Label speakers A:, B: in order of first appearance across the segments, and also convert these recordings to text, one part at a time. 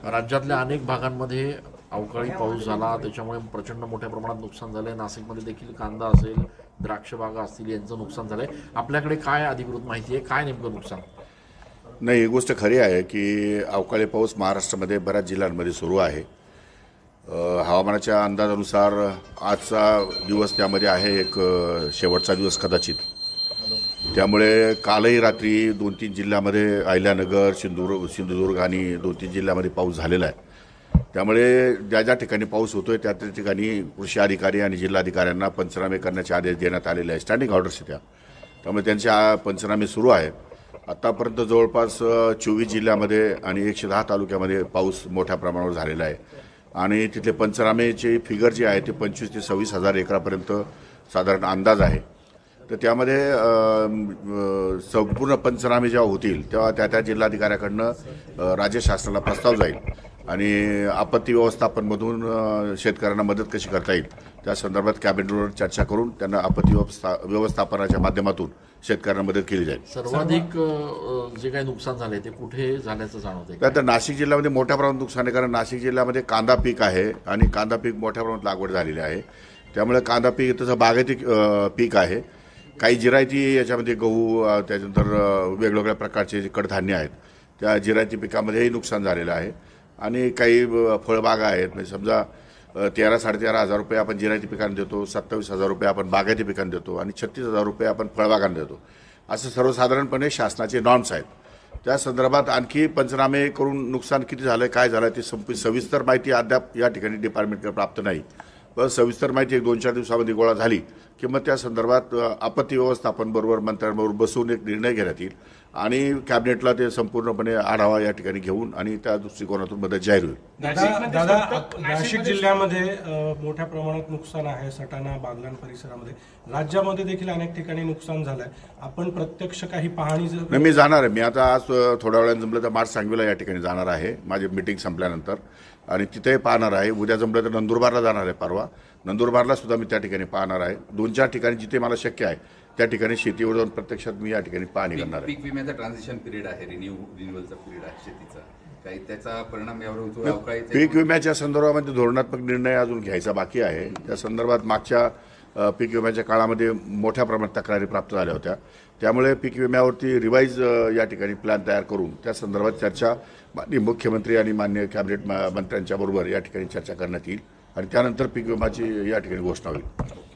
A: राज्यातल्या अनेक भागांमध्ये अवकाळी पाऊस झाला, त्याच्यामुळे प्रचंड मोठ्या प्रमाणात नुकसान झालंय। नाशिकमध्ये देखील कांदा असेल, द्राक्ष बागा असतील यांचं नुकसान झालंय। आपल्याकडे काय अधिकृत माहिती आहे, काय नेमकं नुकसान?
B: नाही, ही गोष्ट खरी आहे की अवकाळी पाऊस महाराष्ट्रामध्ये बऱ्याच जिल्ह्यांमध्ये सुरू आहे। हवामानाच्या अंदाजानुसार आजचा दिवस त्यामध्ये आहे एक शेवटचा दिवस कदाचित। त्यामुळे कालही रात्री 2-3 जिल्ह्यामध्ये अहिल्यानगर, सिंधुदुर्ग आणि 2-3 जिल्ह्यामध्ये पाऊस झालेला आहे। त्यामुळे ज्या ज्या ठिकाणी पाऊस होतोय त्या त्या ठिकाणी कृषी अधिकारी आणि जिल्हाधिकाऱ्यांना पंचनामे करण्याचे आदेश देण्यात आलेले आहे। स्टँडिंग ऑर्डर्स त्या, त्यामुळे त्यांचे पंचनामे सुरू आहे। आतापर्यंत जवळपास 24 जिल्ह्यामध्ये आणि 110 तालुक्यामध्ये पाऊस मोठ्या प्रमाणावर झालेला आहे आणि तिथले पंचनामेची फिगर जी आहे ती 25,000 ते 26,000 एकरापर्यंत साधारण अंदाज आहे। तर त्यामध्ये संपूर्ण पंचनामे जेव्हा होतील तेव्हा त्या त्या जिल्हाधिकाऱ्याकडनं राज्य शासनाला प्रस्ताव जाईल आणि आपत्ती व्यवस्थापनमधून शेतकऱ्यांना मदत कशी करता येईल त्या संदर्भात कॅबिनेटवर चर्चा करून त्यांना आपत्ती व्यवस्थापनाच्या माध्यमातून शेतकऱ्यांना मदत केली जाईल।
A: सर्वाधिक जे काही नुकसान झाले ते कुठे झाल्याचं जाणवतंय?
B: तर नाशिक जिल्ह्यामध्ये मोठ्या प्रमाणात नुकसान आहे, कारण नाशिक जिल्ह्यामध्ये कांदा पीक आहे आणि कांदा पीक मोठ्या प्रमाणात लागवड झालेली आहे। त्यामुळे कांदा पीक तसं बागायती पीक आहे। काही जिरायती याच्यामध्ये गहू, त्याच्यानंतर वेगवेगळ्या प्रकारचे जे कडधान्य आहेत त्या जिरायती पिकामध्येही नुकसान झालेलं आहे आणि काही फळबागा आहेत। म्हणजे समजा 13-13.5 हजार रुपये आपण जिरायती पिकांना देतो, 27,000 रुपये आपण बागायती पिकांना देतो आणि 36,000 रुपये आपण फळबागांना देतो। असं सर्वसाधारणपणे शासनाचे नॉर्म्स आहेत। त्या संदर्भात आणखी पंचनामे करून नुकसान किती झालं, काय झालं ते सविस्तर माहिती अद्याप या ठिकाणी डिपार्टमेंटकडे प्राप्त नाही। पण सविस्तर माहिती 1-2-4 दिवसामध्ये गोळा झाली की मग त्या संदर्भात आपत्ती व्यवस्थापन बरोबर मंत्र्यांबरोबर बसून एक निर्णय घेण्यात येईल आणि कॅबिनेटला ते संपूर्णपणे आढावा या ठिकाणी घेऊन आणि त्या दृष्टिकोनातून मदत जाहीर होईल।
C: नाशिक जिल्ह्यामध्ये मोठ्या प्रमाणात नुकसान आहे, सटाणा, बागलाण परिसरामध्ये। राज्यामध्ये देखील अनेक ठिकाणी नुकसान झालंय। आपण प्रत्यक्ष काही पाहणी
B: मी जाणार आहे। मी आता आज थोड्या वेळाने जमलं तर मार्च सांगवीला या ठिकाणी जाणार आहे माझी मीटिंग संपल्यानंतर आणि तिथे पाहणार आहे। उद्या जमलं तर नंदुरबारला जाणार आहे, परवा नंदुरबारला सुद्धा मी त्या ठिकाणी पाहणार आहे। 2-4 ठिकाणी जिथे मला शक्य आहे त्या ठिकाणी शेतीवर जाऊन प्रत्यक्षात मी या ठिकाणी पाहणी करणार आहे।
D: पीक विम्याचा ट्रान्झिशन पिरियड आहे, रिन्युअलचा पिरियड आहे शेतीचा, काही त्याचा परिणाम यावर होतो? अवकाळी
B: पीक विम्याच्या संदर्भामध्ये धोरणात्मक निर्णय अजून घ्यायचा बाकी आहे। त्या संदर्भात मागच्या पीक विम्याच्या काळामध्ये मोठ्या प्रमाणात तक्रारी प्राप्त झाल्या होत्या। त्यामुळे पीक विम्यावरती रिवाईज या ठिकाणी प्लॅन तयार करून त्या संदर्भात चर्चा माननीय मुख्यमंत्री आणि माननीय कॅबिनेट मंत्र्यांच्या बरोबर या ठिकाणी चर्चा करण्यात येईल आणि त्यानंतर पीक विम्याची या ठिकाणी घोषणा होईल।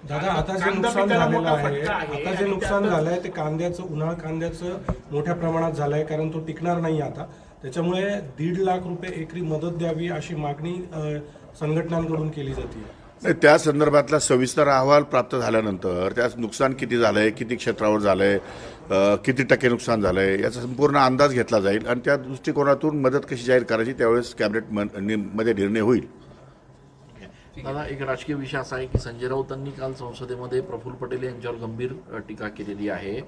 C: दादा, आता जे नुकसान झालेलं आहे, आता जे नुकसान झालंय ते कांद्याचं, उन्हाळ कांद्याचं मोठ्या प्रमाणात झालंय, कारण तो टिकणार नाही आता। त्याच्यामुळे 1.5 लाख रुपये एकरी मदत द्यावी अशी मागणी संघटनांकडून केली जाते।
B: त्या संदर्भातला सविस्तर अहवाल प्राप्त झाल्यानंतर त्यात नुकसान किती झालंय, किती क्षेत्रावर झालंय, किती टक्के नुकसान झालंय याचा संपूर्ण अंदाज घेतला जाईल आणि त्या दृष्टिकोनातून मदत कशी जाहीर करायची त्यावेळेस कॅबिनेटमध्ये निर्णय होईल।
A: दादा, एक राजकीय विषय असा आहे की संजय राऊतांनी काल संसदेमध्ये प्रफुल्ल पटेल यांच्यावर गंभीर टीका केलेली आहे।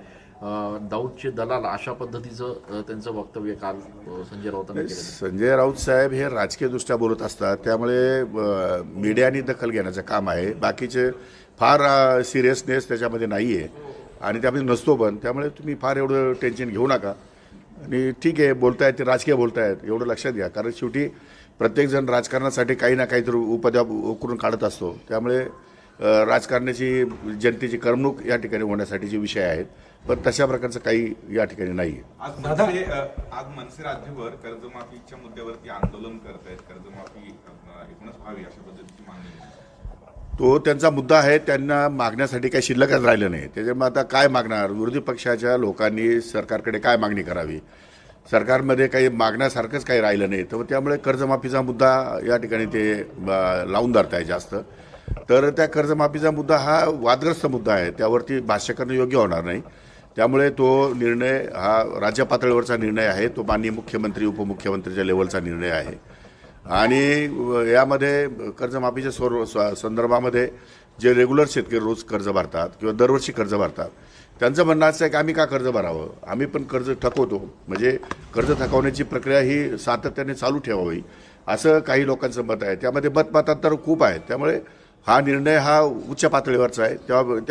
A: दाऊदचे दलाल अशा पद्धतीचं त्यांचं वक्तव्य काल संजय राऊतांनी केलं।
B: संजय राऊत साहेब हे राजकीय दृष्ट्या बोलत असतात, त्यामुळे मीडियाने दखल घेण्याचं काम आहे। बाकीचे फार सिरियसनेस त्याच्यामध्ये नाही आहे आणि त्यामध्ये नसतो पण, त्यामुळे तुम्ही फार एवढं टेन्शन घेऊ नका आणि ठीक आहे, बोलतायत ते राजकीय बोलतायत एवढं लक्षात घ्या, कारण शेवटी प्रत्येकजण राजकारणासाठी काही ना काहीतरी उपद्या उकरून काढत असतो। त्यामुळे राजकारणाची जनतेची करमणूक या ठिकाणी होण्यासाठीचे विषय आहेत, पण तशा प्रकारचं काही या ठिकाणी नाही आहे।
E: आज मनसे राज्यभर कर्जमाफीच्या मुद्द्यावरती आंदोलन करतायत, कर्जमाफी एकूणच व्हावी अशा पद्धतीची मागणी।
B: तो त्यांचा मुद्दा आहे, त्यांना मागण्यासाठी काही शिल्लकच राहिलं नाही। त्याच्यामुळे आता काय मागणार? विरोधी पक्षाच्या लोकांनी सरकारकडे काय मागणी करावी? सरकारमध्ये काही मागण्यासारखंच काही राहिलं नाही, तर त्यामुळे कर्जमाफीचा मुद्दा या ठिकाणी ते लावून धरत आहे जास्त। तर त्या कर्जमाफीचा मुद्दा हा वादग्रस्त मुद्दा आहे, त्यावरती भाष्य करणं योग्य होणार नाही। त्यामुळे तो निर्णय हा राज्य पातळीवरचा निर्णय आहे, तो माननीय मुख्यमंत्री उपमुख्यमंत्रीच्या लेवलचा निर्णय आहे आणि यामध्ये कर्जमाफीच्या संदर्भामध्ये जे रेग्युलर शेतकरी रोज कर्ज भरतात किंवा दरवर्षी कर्ज भरतात त्यांचं म्हणणं असं आहे की आम्ही का कर्ज भरावं, आम्ही पण कर्ज थकवतो, म्हणजे कर्ज थकवण्याची प्रक्रिया ही सातत्याने चालू ठेवावी असं काही लोकांचं मत आहे। त्यामध्ये मतमतांतर खूप आहे, त्यामुळे हा निर्णय हा उच्च पातळीवरचा आहे। त्यावेळेस